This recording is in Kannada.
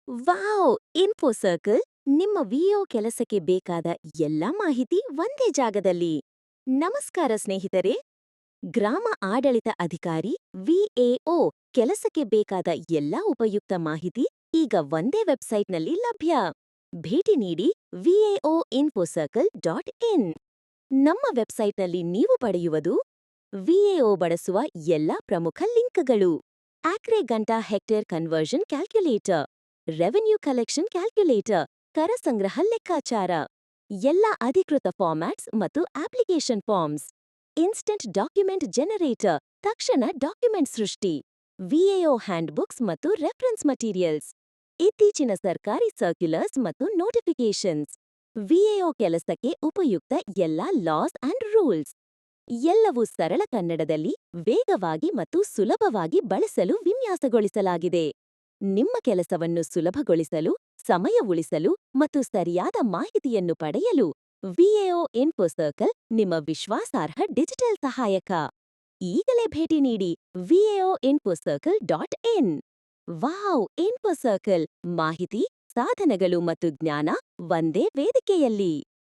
ವಾವ್! ಇನ್ಫೋ ಸರ್ಕಲ್ ನಿಮ್ಮ ವಿಎಒ ಕೆಲಸಕ್ಕೆ ಬೇಕಾದ ಎಲ್ಲಾ ಮಾಹಿತಿ ಒಂದೇ ಜಾಗದಲ್ಲಿ. ನಮಸ್ಕಾರ ಸ್ನೇಹಿತರೆ. ಗ್ರಾಮ ಆಡಳಿತ ಅಧಿಕಾರಿ ವಿಎಒ ಕೆಲಸಕ್ಕೆ ಬೇಕಾದ ಎಲ್ಲಾ ಉಪಯುಕ್ತ ಮಾಹಿತಿ ಈಗ ಒಂದೇ ವೆಬ್ಸೈಟ್ನಲ್ಲಿ ಲಭ್ಯ. ಭೇಟಿ ನೀಡಿ vaoinfocircle.in. ನಮ್ಮ ವೆಬ್ಸೈಟ್ನಲ್ಲಿ ನೀವು ಪಡೆಯುವುದು ವಿಎಒ ಬಳಸುವ ಎಲ್ಲಾ ಪ್ರಮುಖ ಲಿಂಕ್ಗಳು, acre gunta hectare conversion calculator, revenue collection calculator, ಕರ ಸಂಗ್ರಹ ಲೆಕ್ಕಾಚಾರ, ಎಲ್ಲ ಅಧಿಕೃತ ಫಾರ್ಮ್ಯಾಟ್ಸ್ ಮತ್ತು application forms, instant document generator, ತಕ್ಷಣ ಡಾಕ್ಯುಮೆಂಟ್ ಸೃಷ್ಟಿ, ವಿಎಒ ಹ್ಯಾಂಡ್ಬುಕ್ಸ್ ಮತ್ತು ರೆಫರೆನ್ಸ್ ಮಟೀರಿಯಲ್ಸ್, ಇತ್ತೀಚಿನ ಸರ್ಕಾರಿ ಸರ್ಕ್ಯುಲರ್ಸ್ ಮತ್ತು ನೋಟಿಫಿಕೇಶನ್ಸ್, ವಿಎಒ ಕೆಲಸಕ್ಕೆ ಉಪಯುಕ್ತ ಎಲ್ಲ ಲಾಸ್ ಅಂಡ್ ರೂಲ್ಸ್. ಎಲ್ಲವೂ ಸರಳ ಕನ್ನಡದಲ್ಲಿ ವೇಗವಾಗಿ ಮತ್ತು ಸುಲಭವಾಗಿ ಬಳಸಲು ವಿನ್ಯಾಸಗೊಳಿಸಲಾಗಿದೆ. ನಿಮ್ಮ ಕೆಲಸವನ್ನು ಸುಲಭಗೊಳಿಸಲು, ಸಮಯ ಉಳಿಸಲು ಮತ್ತು ಸರಿಯಾದ ಮಾಹಿತಿಯನ್ನು ಪಡೆಯಲು ವಿಎಒ ಇನ್ಫೋ ಸರ್ಕಲ್ ನಿಮ್ಮ ವಿಶ್ವಾಸಾರ್ಹ ಡಿಜಿಟಲ್ ಸಹಾಯಕ. ಈಗಲೇ ಭೇಟಿ ನೀಡಿ vaoinfocircle.in. ವಾವ್! ಇನ್ಫೋ ಸರ್ಕಲ್ ಮಾಹಿತಿ, ಸಾಧನಗಳು ಮತ್ತು ಜ್ಞಾನ ಒಂದೇ ವೇದಿಕೆಯಲ್ಲಿ.